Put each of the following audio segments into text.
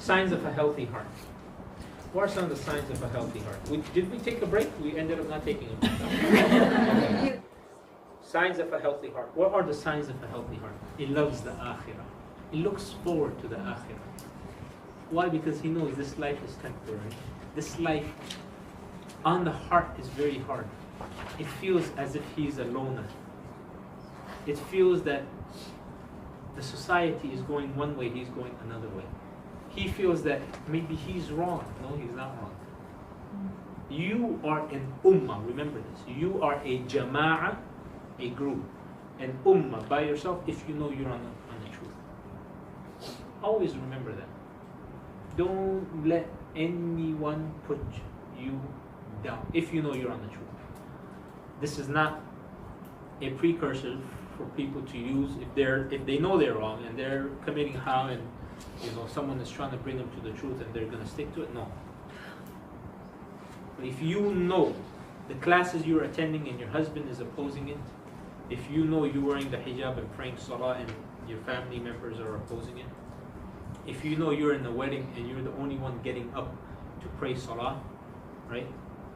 Signs of a healthy heart. What are some of the signs of a healthy heart? Did we take a break? We ended up not taking a break. Okay. Signs of a healthy heart. What are the signs of a healthy heart? He loves the akhirah. He looks forward to the akhirah. Why? Because he knows this life is temporary. This life on the heart is very hard. It feels as if he's a loner. It feels that the society is going one way, he's going another way. He feels that maybe he's wrong. No, he's not wrong. You are an ummah, remember this. You are a jama'ah, a group. An ummah by yourself if you know you're on the truth. Always remember that. Don't let anyone put you down if you know you're on the truth. This is not a precursor for people to use if they know they're wrong and they're committing harm and someone is trying to bring them to the truth and they're going to stick to it. No. But if you know the classes you're attending and your husband is opposing it, if you know you're wearing the hijab and praying salah and your family members are opposing it, if you know you're in the wedding and you're the only one getting up to pray salah, right?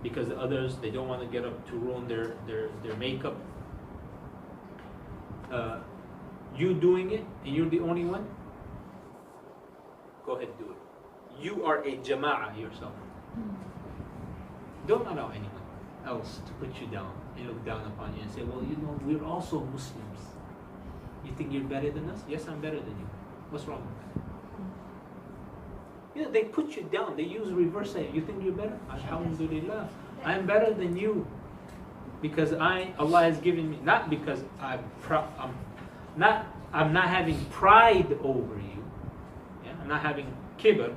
Because the others, they don't want to get up to ruin their makeup. You doing it and you're the only one, go ahead and do it. You are a jama'ah yourself. Don't allow anyone else to put you down and look down upon you and say, well, we're also Muslims. You think you're better than us? Yes, I'm better than you. What's wrong with that? They put you down. They use reverse saying. You think you're better? Alhamdulillah. I'm better than you. Because Allah has given me, not because I'm not having pride over you. Yeah? I'm not having kibr.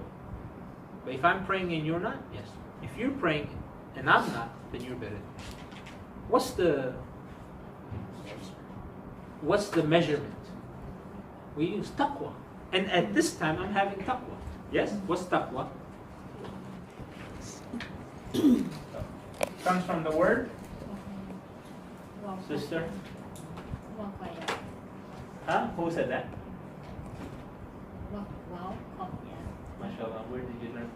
But if I'm praying and you're not, yes. If you're praying and I'm not, then you're better. What's the measurement? We use taqwa. And at this time I'm having taqwa. Yes? What's taqwa? Comes from the word? Sister? Huh? Who said that? MashaAllah. Where did you learn?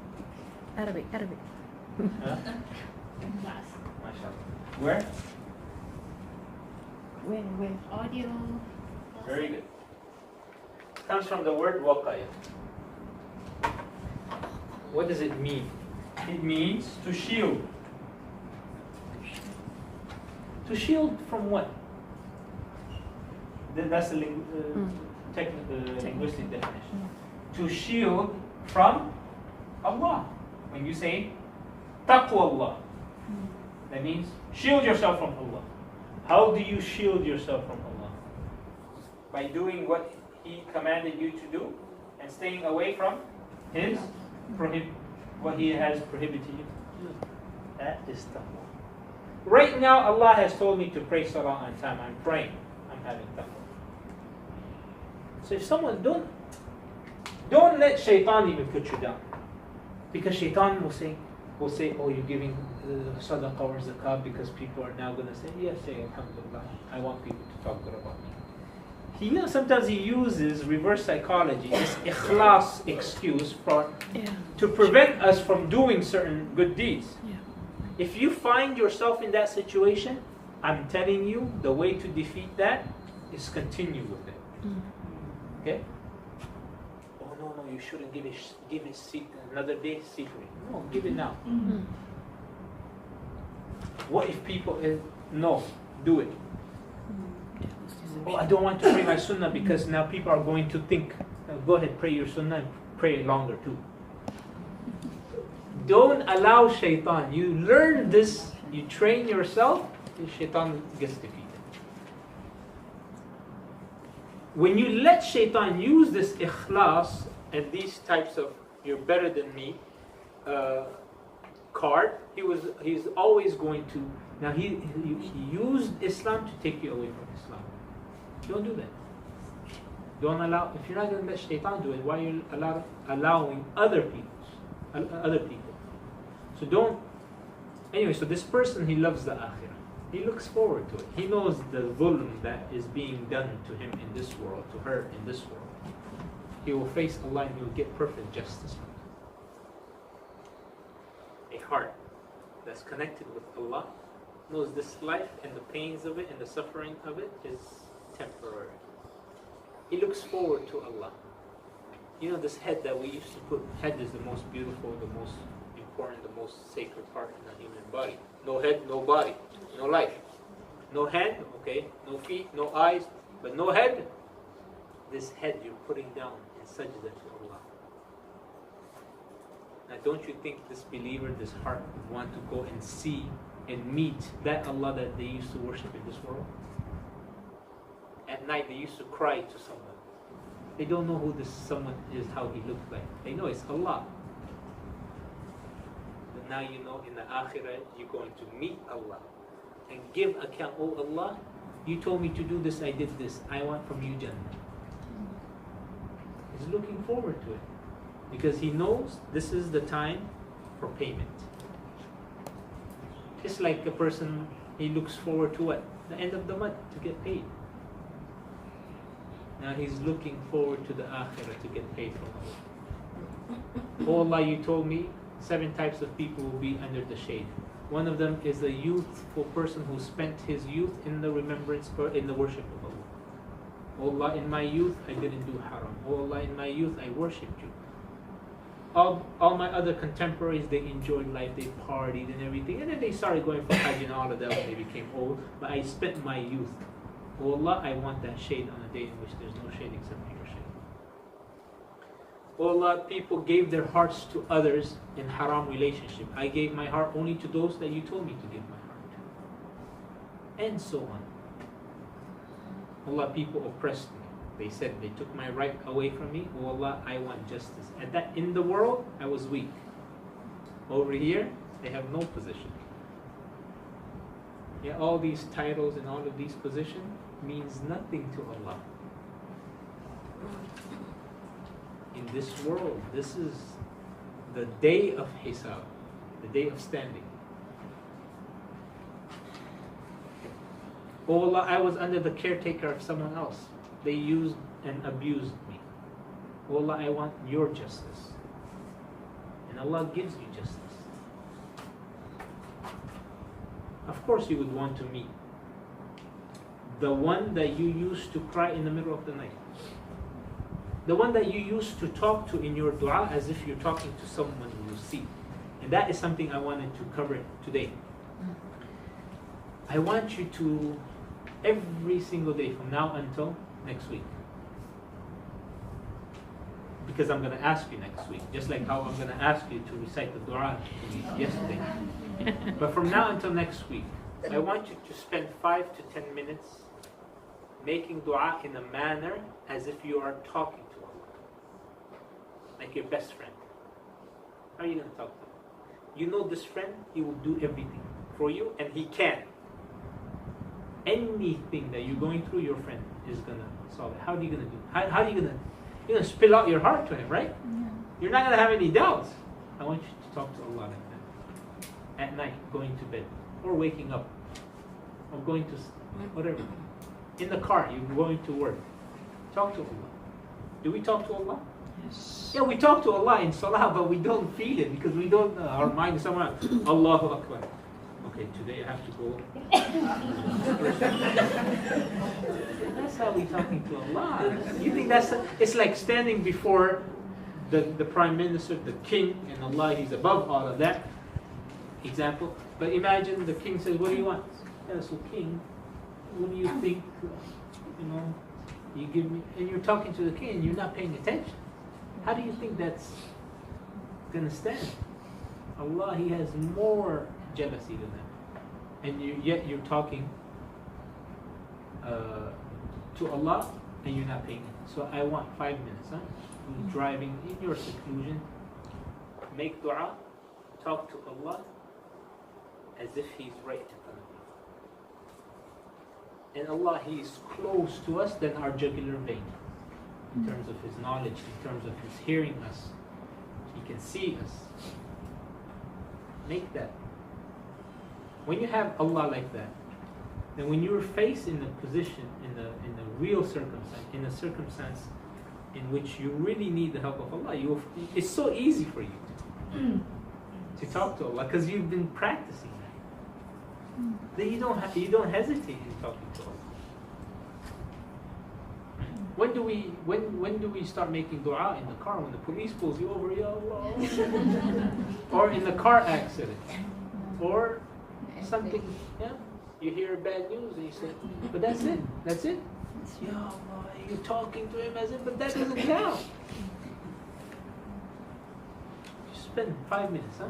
Arabic. Huh? Class. MashaAllah. Where? With audio. Very good. Comes from the word waqaya. What does it mean? It means to shield. To shield from what? That's the linguistic definition. To shield from Allah. When you say taqwa Allah, that means shield yourself from Allah. How do you shield yourself from Allah? By doing what He commanded you to do and staying away from what He has prohibited you to do. That is taqwa. Right now, Allah has told me to pray salah on time. I'm praying. I'm having taqwa. So if someone don't let shaitan even put you down, because shaitan will say, oh, you're giving sadaqah or zakah because people are now going to say, yes, say alhamdulillah. I want people to talk good about me. Sometimes he uses reverse psychology, this ikhlas excuse to prevent us from doing certain good deeds. Yeah. If you find yourself in that situation, I'm telling you, the way to defeat that is continue with it. Okay? Oh no, you shouldn't give it another day secret. No, give it now. What if people no, do it. Oh, I don't want to pray my sunnah because now people are going to think. Go ahead, pray your sunnah and pray longer too. Don't allow shaitan. You learn this, you train yourself, and shaitan gets defeated. When you let shaitan use this ikhlas and these types of you're better than me card, he's always going to, now he used Islam to take you away from Islam. Don't do that. Don't allow, if you're not going to let shaitan do it, why are you allowing other people? So don't, anyway, so this person, he loves the akhirah. He looks forward to it. He knows the dhulm that is being done to him in this world, to her in this world. he will face Allah and he will get perfect justice. A heart that's connected with Allah knows this life and the pains of it and the suffering of it is temporary. He looks forward to Allah. You know, this head that we used to put, head is the most beautiful, the most important, the most sacred part in the human body. No head, no body, no life. No hand, okay, no feet, no eyes, but no head. This head you're putting down in sajda to Allah. Now don't you think this believer, this heart would want to go and see and meet that Allah that they used to worship in this world? At night they used to cry to someone. They don't know who this someone is, how he looked like. They know it's Allah. But now you know in the akhirah you're going to meet Allah and give account. Oh Allah, you told me to do this, I did this. I want from you Jannah. He's looking forward to it because he knows this is the time for payment. Just like a person, he looks forward to what? The end of the month to get paid. Now he's looking forward to the akhirah to get paid from Allah. Oh Allah, you told me 7 types of people will be under the shade. One of them is a youthful person who spent his youth in the remembrance, in the worship of Allah. Oh Allah, in my youth I didn't do haram. Oh Allah, in my youth I worshipped you. All my other contemporaries, they enjoyed life, they partied and everything, and then they started going for Hajj and all of that when they became old. But I spent my youth. Oh Allah, I want that shade on a day in which there's no shade except your shade. Oh Allah, people gave their hearts to others in haram relationship. I gave my heart only to those that you told me to give my heart to. And so on. Allah, people oppressed me. They said they took my right away from me. Oh Allah, I want justice. And that in the world, I was weak. Over here, they have no position. Yeah, all these titles and all of these positions means nothing to Allah. In this world, this is the day of Hisab, the day of standing. Oh Allah, I was under the caretaker of someone else. They used and abused me. Oh Allah, I want your justice. And Allah gives you justice. Of course you would want to meet the one that you used to cry in the middle of the night. The one that you used to talk to in your dua as if you're talking to someone you see. And that is something I wanted to cover today. I want you to, every single day from now until next week, because I'm going to ask you next week, just like how I'm going to ask you to recite the dua yesterday. But from now until next week, I want you to spend 5 to 10 minutes making dua in a manner as if you are talking to Allah, like your best friend. How are you going to talk to him? You know this friend, he will do everything for you, and he can. Anything that you're going through, your friend is going to solve it. How are you going to do it? How are you going to? You're going to spill out your heart to him, right? Yeah. You're not going to have any doubts. I want you to talk to Allah like that. At night, going to bed, or waking up, or going to whatever. In the car, you're going to work. Talk to Allah. Do we talk to Allah? Yes. Yeah, we talk to Allah in Salah, but we don't feel it because we don't. Our mind is somewhere else. Allahu Akbar. Okay, today I have to go. That's how we're talking to Allah. You think it's like standing before the Prime Minister, the King, and Allah, He's above all of that. Example. But imagine the King says, what do you want? Yeah, so King, what do you think, you give me, and you're talking to the King and you're not paying attention. How do you think that's going to stand? Allah, He has more jealousy than that. And yet you're talking to Allah and you're not paying it. So I want 5 minutes, You're driving in your seclusion, make dua, talk to Allah as if He's right in front of you. And Allah, He is close to us than our jugular vein in terms of His knowledge, in terms of His hearing us. He can see us. Make that. When you have Allah like that, then when you're faced in a position, in the real circumstance, in a circumstance in which you really need the help of Allah, it's so easy for you to talk to Allah because you've been practicing that. Then you don't hesitate in talking to Allah. When do we start making dua in the car? When the police pulls you over, Ya Allah, or in the car accident, or something. Yeah, you hear bad news and you say, but that's it. Ya Allah, you're talking to him as if, but that doesn't count. You spend 5 minutes, huh?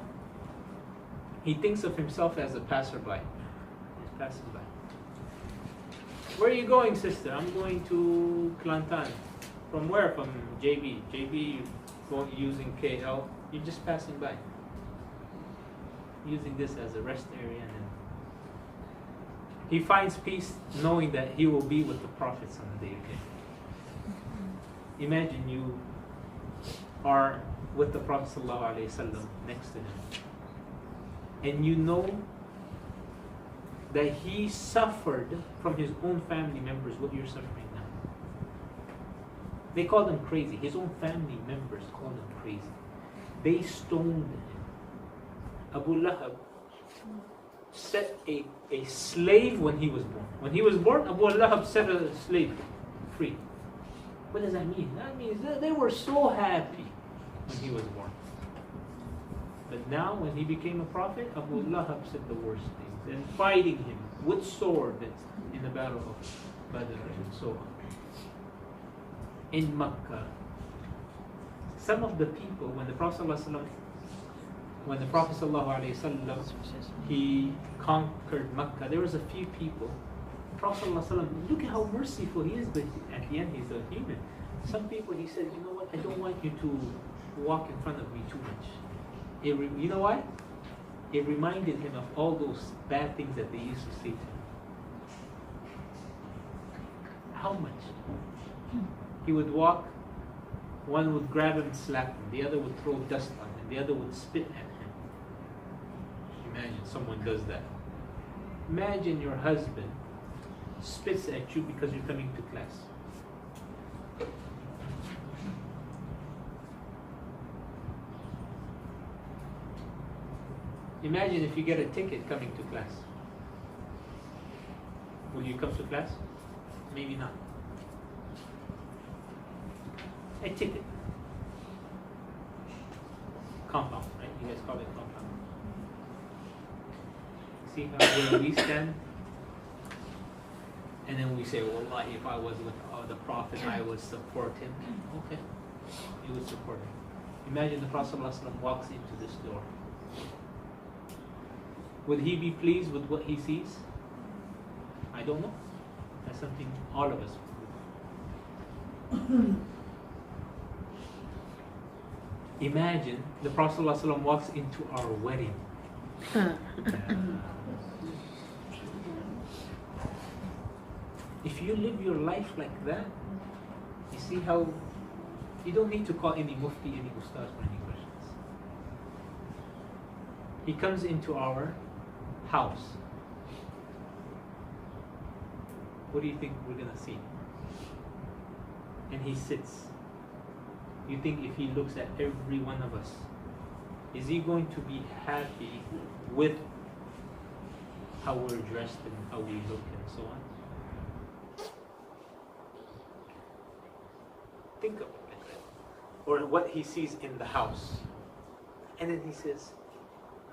He thinks of himself as a passerby. He's passing by. Where are you going, sister? I'm going to Kelantan. From where? From JB. JB, going using KL. You're just passing by. Using this as a rest area. And then he finds peace knowing that he will be with the prophets on the day of Judgment. Imagine you are with the Prophet ﷺ next to him. And you know that he suffered from his own family members what you're suffering now. They called him crazy. His own family members called him crazy. They stoned him. Abu Lahab set a slave when he was born. When he was born, Abu Lahab set a slave free. What does that mean? That means they were so happy when he was born. But now when he became a prophet, Abu Lahab said the worst things. And fighting him with sword in the battle of Badr and so on. In Makkah, some of the people, when the Prophet ﷺ, he conquered Makkah, there was a few people. The Prophet ﷺ, look at how merciful he is, but at the end he's a human. Some people he said, you know what, I don't want you to walk in front of me too much. You know why? It reminded him of all those bad things that they used to say to him. How much? He would walk, one would grab him and slap him, the other would throw dust on him, the other would spit at him. Imagine someone does that. Imagine your husband spits at you because you're coming to class. Imagine if you get a ticket coming to class. Will you come to class? Maybe not. A ticket. Compound, right? You guys call it compound. See how where we stand? And then we say, Wallahi, if I was with the Prophet, I would support him. Okay. You would support him. Imagine the Prophet ﷺ walks into this door. Would he be pleased with what he sees? I don't know. That's something all of us would. Imagine the Prophet ﷺ walks into our wedding. If you live your life like that, you see how you don't need to call any mufti, any ustaz for any questions. He comes into our house. What do you think we're gonna see? And he sits. You think if he looks at every one of us, is he going to be happy with how we're dressed and how we look and so on? Think of it like that. Or what he sees in the house. And then he says,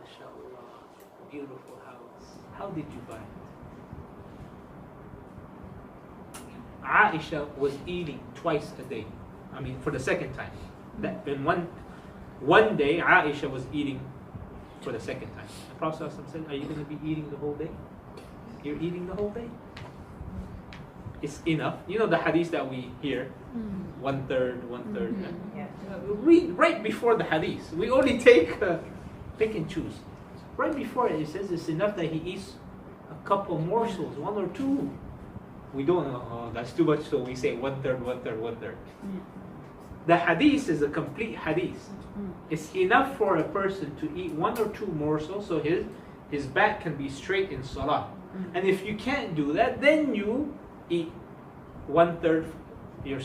MashaAllah, beautiful house. How did you buy it? Aisha was eating twice a day. I mean, for the second time. That in one day, Aisha was eating for the second time. The Prophet said, are you going to be eating the whole day? You're eating the whole day? It's enough. You know the hadith that we hear? One third. Yeah. Read right before the hadith. We only take pick and choose. Right before it says it's enough that he eats a couple morsels, one or two. We don't know, oh, that's too much, so we say one third. The hadith is a complete hadith. It's enough for a person to eat one or two morsels so his back can be straight in salah. And if you can't do that, then you eat one third your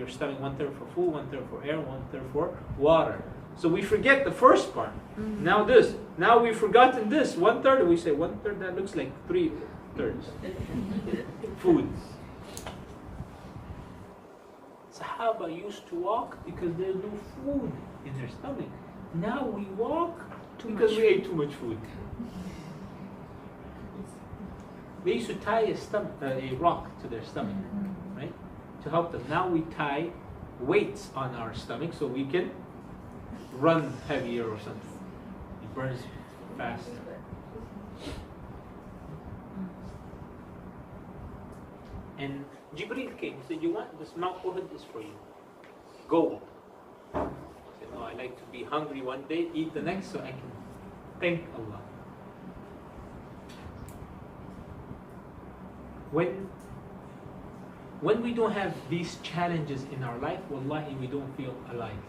stomach, 1/3 for food, 1/3 for air, 1/3 for water. So we forget the first part. Now this. Now we've forgotten this. 1/3, we say 1/3, that looks like 3/3. Food. Sahaba used to walk because there's no food in their stomach. Now we walk because we ate too much food. They used to tie a rock to their stomach, right? To help them. Now we tie weights on our stomach so we can run heavier or something. It burns faster. And Jibreel came and said, you want this Mount Uhud is for you. Gold. I said, no, I like to be hungry one day, eat the next so I can thank Allah. When we don't have these challenges in our life, wallahi, we don't feel alive.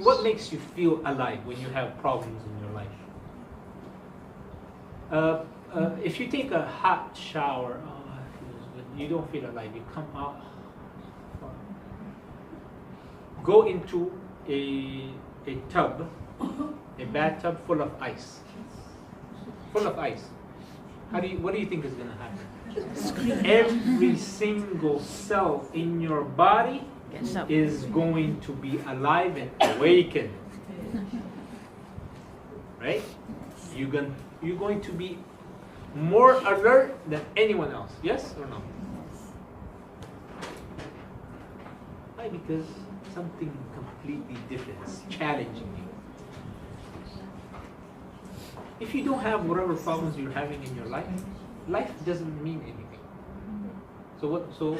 What makes you feel alive when you have problems in your life? If you take a hot shower, it feels good. You don't feel alive. You come out. Go into a tub, a bathtub full of ice. Full of ice. What do you think is going to happen? Every single cell in your body is going to be alive and awakened. Right? You're going to be more alert than anyone else. Yes or no? Why? Because something completely different is challenging you. If you don't have whatever problems you're having in your life, life doesn't mean anything. So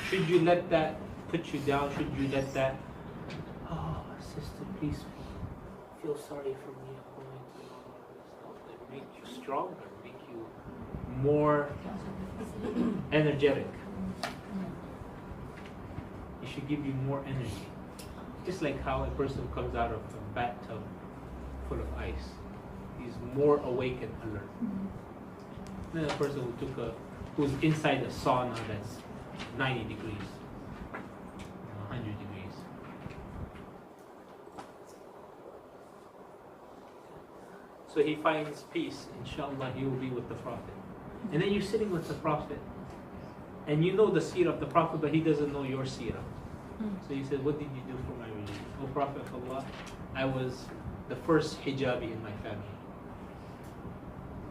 should you let that put you down? Should you let that, oh, sister, please feel sorry for me, I'm going through all this stuff, that make you stronger, make you more energetic. It should give you more energy. Just like how a person comes out of a bathtub full of ice. He's more awake and alert. Then a person who's inside a sauna that's 90 degrees, 100 degrees. So he finds peace, inshallah, he will be with the Prophet. And then you're sitting with the Prophet, and you know the seerah of the Prophet, but he doesn't know your seerah. So he said, what did you do for my religion? Oh Prophet of Allah, I was the first hijabi in my family.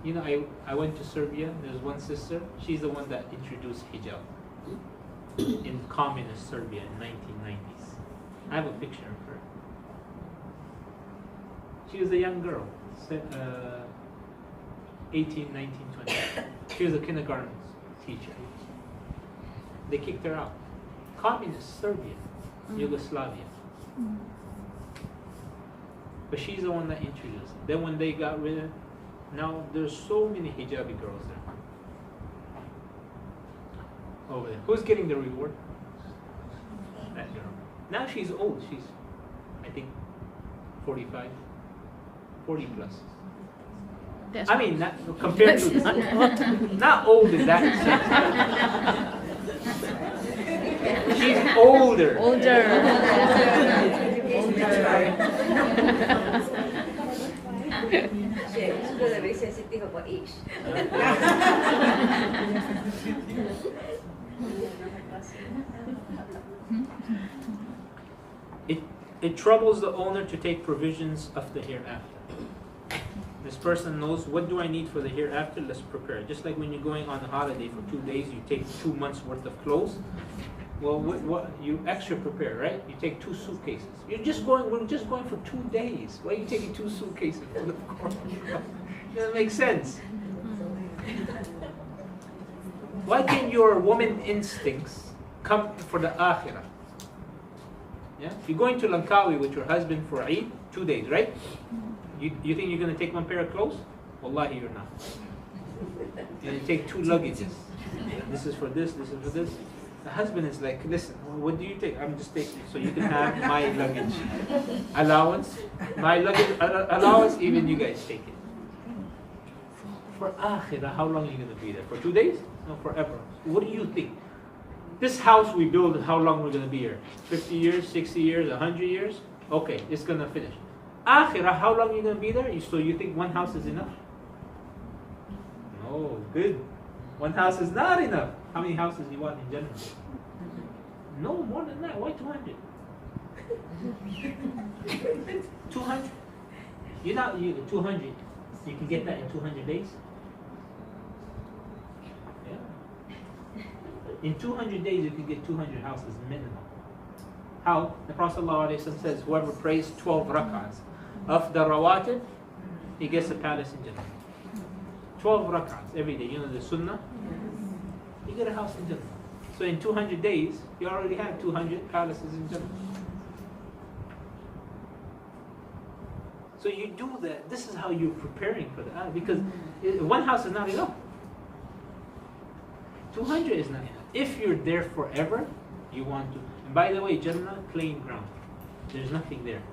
You know, I went to Serbia. There's one sister. She's the one that introduced hijab in communist Serbia in 1990s. I have a picture of her. She was a young girl, 18, 19, 20. She was a kindergarten teacher. They kicked her out. Communist Serbia, Yugoslavia. But she's the one that introduced it. Then when they got rid of, now there's so many hijabi girls there. Over there. Who's getting the reward? That girl. Now she's old. She's, I think, 45, 40 plus. That's I mean, not compared to, not old in that sense. She's older. Sheikh, it's really very sensitive about age. It troubles the owner to take provisions of the hereafter. This person knows, what do I need for the hereafter? Let's prepare. Just like when you're going on a holiday for 2 days, you take 2 months worth of clothes. Well, what you extra prepare, right? You take 2 suitcases. We're just going for 2 days. Why are you taking 2 suitcases? Doesn't make sense. Why can't your woman instincts come for the akhirah? Yeah? If you're going to Langkawi with your husband for Eid, 2 days, right? You think you're going to take 1 pair of clothes? Wallahi, you're not. You take 2 luggages. This is for this is for this. The husband is like, listen, what do you take? I'm just taking, so you can have my luggage allowance. My luggage allowance, even you guys take it. For akhirah, how long are you going to be there? For 2 days? No, forever. What do you think? This house we build, how long we're going to be here? 50 years, 60 years, 100 years? Okay, it's going to finish. Akhirah, how long are you going to be there? So you think one house is enough? No, good. One house is not enough. How many houses do you want in Jannah? No, more than that. Why 200? 200? You're not, 200. You can get that in 200 days? Yeah. In 200 days, you can get 200 houses minimum. How? The Prophet ﷺ says, whoever prays 12 rak'ahs of the rawatib, he gets a palace in Jannah. 12 rak'ahs every day. You know the sunnah? You get a house in Jannah. So in 200 days, you already have 200 palaces in Jannah. So you do that. This is how you're preparing for the ayah. Because one house is not enough. 200 is not enough. If you're there forever, you want to. And by the way, Jannah, plain ground. There's nothing there.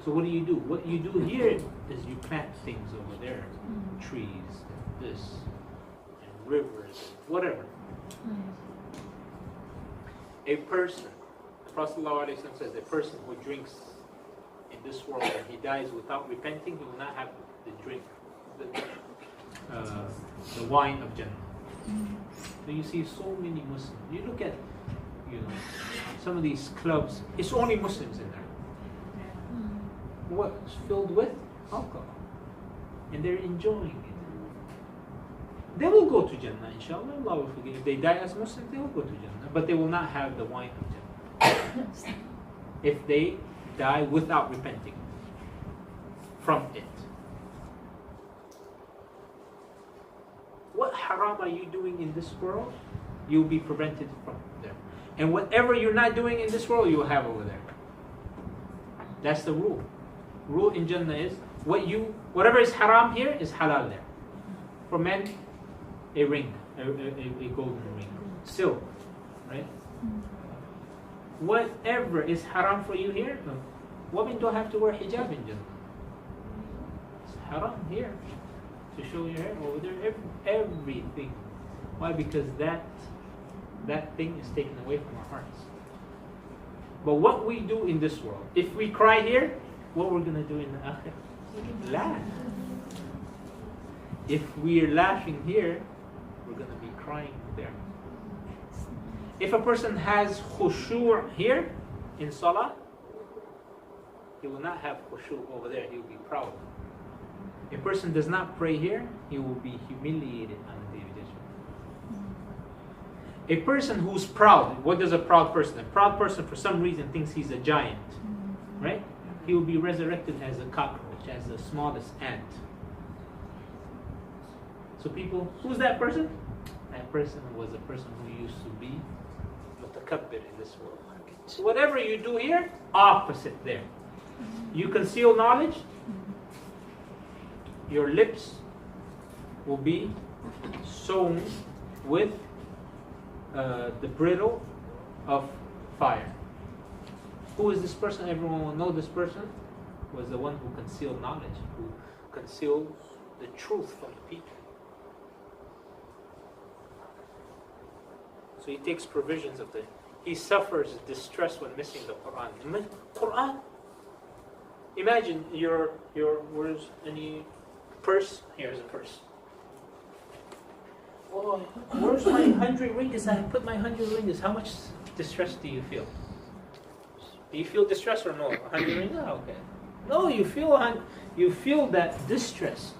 So what do? What you do here is you plant things over there. Trees, and this, and rivers, whatever. A person, the Prophet ﷺ says, a person who drinks in this world and he dies without repenting, he will not have the drink, the wine of Jannah. So you see so many Muslims. You look at, some of these clubs, it's only Muslims in there. What's filled with alcohol. And they're enjoying it. They will go to Jannah, inshallah. Allah will forgive. If they die as Muslims, they will go to Jannah. But they will not have the wine of Jannah. If they die without repenting from it. What haram are you doing in this world? You'll be prevented from there. And whatever you're not doing in this world, you will have over there. That's the rule. Rule in Jannah is whatever is haram here is halal there. For men, a ring, a golden ring, silk, right? Whatever is haram for you here, no. Women don't have to wear hijab in Jannah. It's haram here to show your hair over there. Everything. Why? Because that thing is taken away from our hearts. But what we do in this world, if we cry here, what we're going to do in the akhirah? Laugh. If we're laughing here, we're going to be crying there. If a person has khushu' here in salah, he will not have khushu' over there. He will be proud. If a person does not pray here, he will be humiliated on the day of judgment. A person who's proud, what does a proud person? A proud person for some reason thinks he's a giant, right? He will be resurrected as a cockroach, as the smallest ant. So people, who's that person? That person was a person who used to be mutakabbir in this world. So whatever you do here, opposite there. You conceal knowledge, your lips will be sown with the brittle of fire. Who is this person? Everyone will know this person was the one who concealed knowledge, who concealed the truth from the people. So he takes provisions of he suffers distress when missing the Quran. Quran? Imagine your where's any purse? Here's a purse. Oh, where's my 100 ringgits? I put my 100 ringgits. How much distress do you feel? Do you feel distress or no? 100 ringgits? Okay. No, you feel that distress.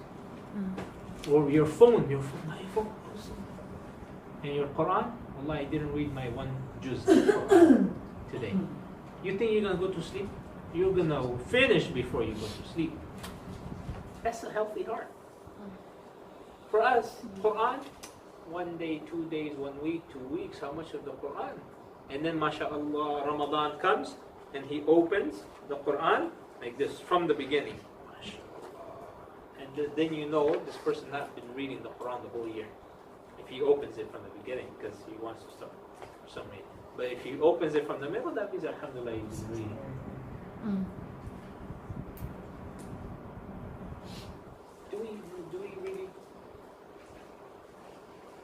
Or your phone, my phone. And your Quran? Wallah, I didn't read my one juz today. You think you're going to go to sleep? You're going to finish before you go to sleep. That's a healthy heart. For us, Quran, 1 day, 2 days, 1 week, 2 weeks, how much of the Quran? And then, mashallah, Ramadan comes and he opens the Quran like this from the beginning. MashaAllah. And then you know this person has been reading the Quran the whole year. If he opens it from the beginning because he wants to start for some reason. But if he opens it from the middle, that means alhamdulillah he's been reading. Do we really?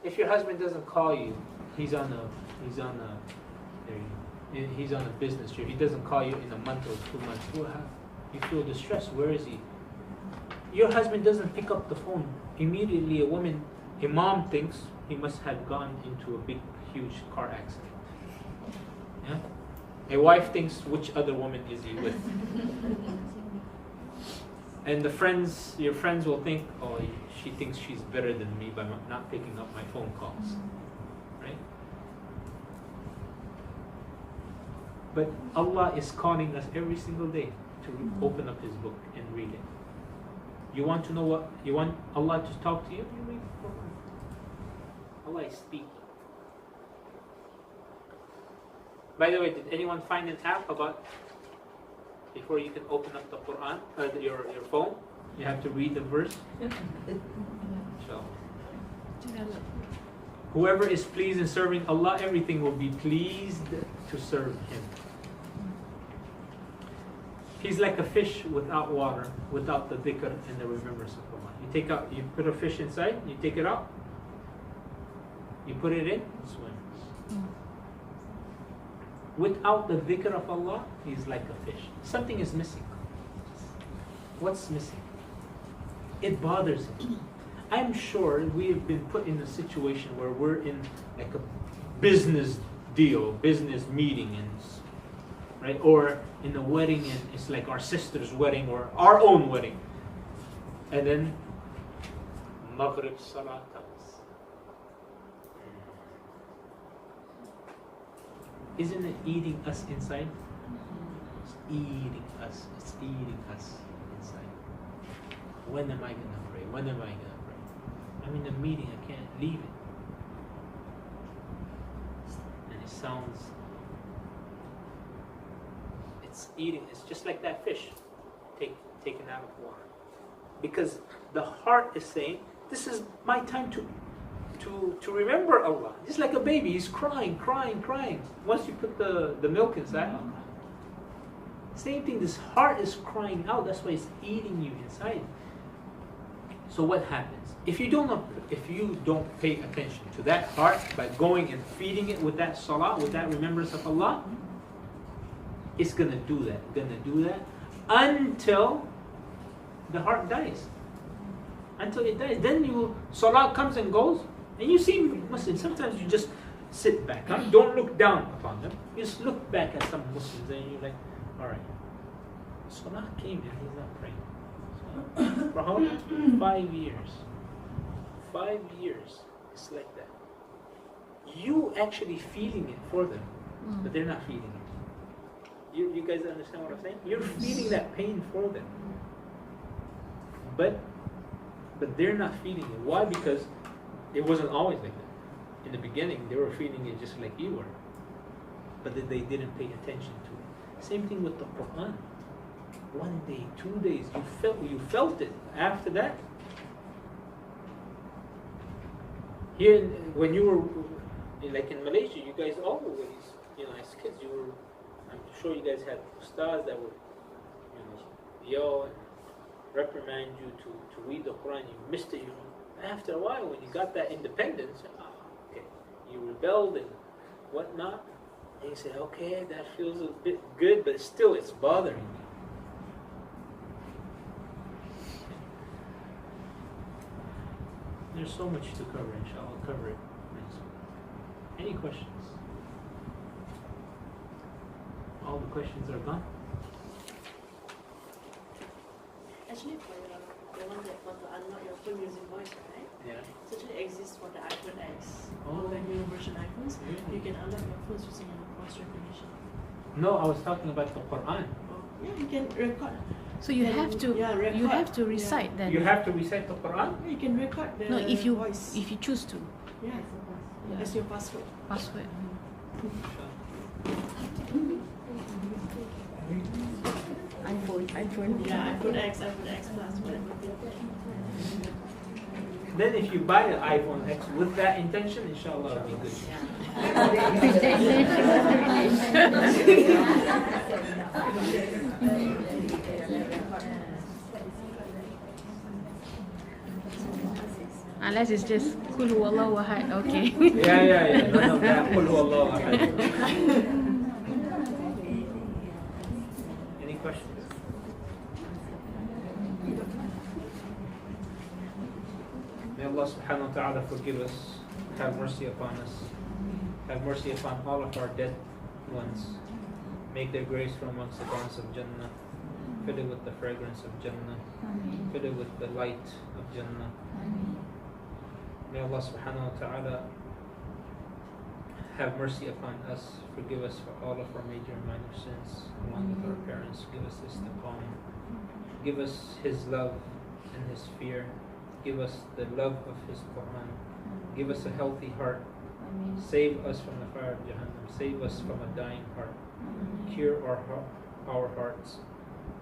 If your husband doesn't call you he's on a business trip. He doesn't call you in a month or 2 months. You feel distressed. Where is he? Your husband doesn't pick up the phone. Immediately a mom thinks he must have gone into a big, huge car accident. Yeah? A wife thinks, which other woman is he with? And your friends will think, oh, she thinks she's better than me by not picking up my phone calls. Right? But Allah is calling us every single day to open up His book and read it. You want to know what? You want Allah to talk to you? You read the Quran. Allah is speaking. By the way, did anyone find an app about before you can open up the Quran, your phone? You have to read the verse. So, whoever is pleased in serving Allah, everything will be pleased to serve Him. He's like a fish without water, without the dhikr and the remembrance of Allah. You put a fish inside, you take it out, you put it in, it swims. Without the dhikr of Allah, he's like a fish. Something is missing. What's missing? It bothers him. I'm sure we have been put in a situation where we're in like a business deal, business meeting, and right, or in a wedding, and it's like our sister's wedding or our own wedding, and then Maghrib Salah comes. Isn't it eating us inside? It's eating us. It's eating us inside. When am I gonna pray? When am I gonna pray? I'm in a meeting. I can't leave it. And it sounds. It's eating. It's just like that fish, taken out of water. Because the heart is saying, "This is my time to remember Allah." Just like a baby, he's crying. Once you put the milk inside, same thing. This heart is crying out. That's why it's eating you inside. So what happens if you don't pay attention to that heart by going and feeding it with that salah, with that remembrance of Allah? It's gonna do that until the heart dies. Until it dies, then salah comes and goes. And you see Muslims, sometimes you just sit back. Huh? Don't look down upon them. You just look back at some Muslims and you're like, all right, Salah came and he's not praying. For how long? 5 years. 5 years. It's like that. You actually feeling it for them, but they're not feeling it. You guys understand what I'm saying? You're feeling that pain for them. But they're not feeling it. Why? Because it wasn't always like that. In the beginning, they were feeling it just like you were. But they didn't pay attention to it. Same thing with the Quran. 1 day, 2 days, you felt it. After that, here, when you were, like in Malaysia, you guys always, as kids, I'm sure you guys had ustads that would, yell and reprimand you to read the Quran. You missed it, After a while, when you got that independence, okay, you rebelled and whatnot, and you say, okay, that feels a bit good, but still it's bothering me. There's so much to cover, inshallah. I'll cover it next week. Any questions? All the questions are gone? Actually, for the one that want to unlock your phone using voice, right? Yeah. It actually exists for the iPhone X. Oh. The new version iPhones. Really? You can unlock your phones using your voice recognition. No, I was talking about the Quran. Oh. Yeah, you can record. So you have to record. you have to recite then. You have to recite the Quran? You can record the No, if you voice. choose to. Yeah, as your password. Password. iPhone. Yeah, iPhone X Plus, whatever. Then if you buy an iPhone X with that intention, inshallah, it'll be good. Unless it's just Kul Huwallahu Ahad. Okay. Yeah. None of that. Qul huwallahu ahad. Any questions? May Allah subhanahu wa ta'ala forgive us, have mercy upon us, have mercy upon all of our dead ones, make their graves from amongst the garlands of Jannah, fill it with the fragrance of Jannah, fill it with the light of Jannah. May Allah subhanahu wa ta'ala have mercy upon us, forgive us for all of our major and minor sins, along with our parents, give us istiqamah, give us His love and His fear, give us the love of His Quran, give us a healthy heart, save us from the fire of Jahannam, save us from a dying heart, cure our hearts.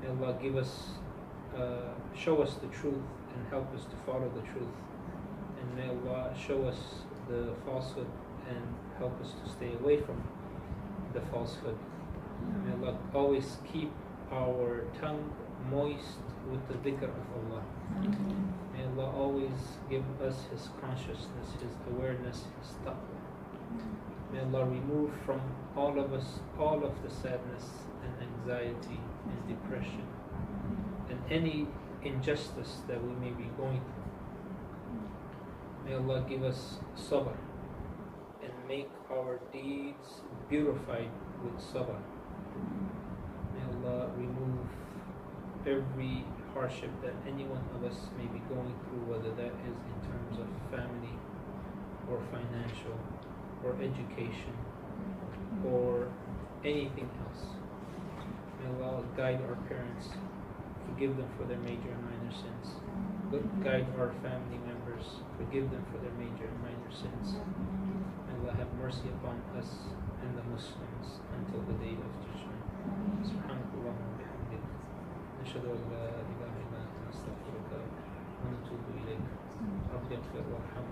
May Allah give us, show us the truth and help us to follow the truth. And may Allah show us the falsehood and help us to stay away from the falsehood. May Allah always keep our tongue moist with the dhikr of Allah. May Allah always give us His consciousness, His awareness, His taqwa. May Allah remove from all of us all of the sadness and anxiety and depression and any injustice that we may be going through. May Allah give us sabr and make our deeds beautified with sabr. May Allah remove every hardship that any one of us may be going through, whether that is in terms of family or financial or education or anything else. May Allah guide our parents, forgive them for their major and minor sins. Guide our family members, forgive them for their major and minor sins. May Allah have mercy upon us and the Muslims until the day of judgment. Subhanakallahumma wa bihamdik. Nashhadu an la ilaha illa anta nastaghfiruka wa natubu ilayk. Rabbi ighfir warham.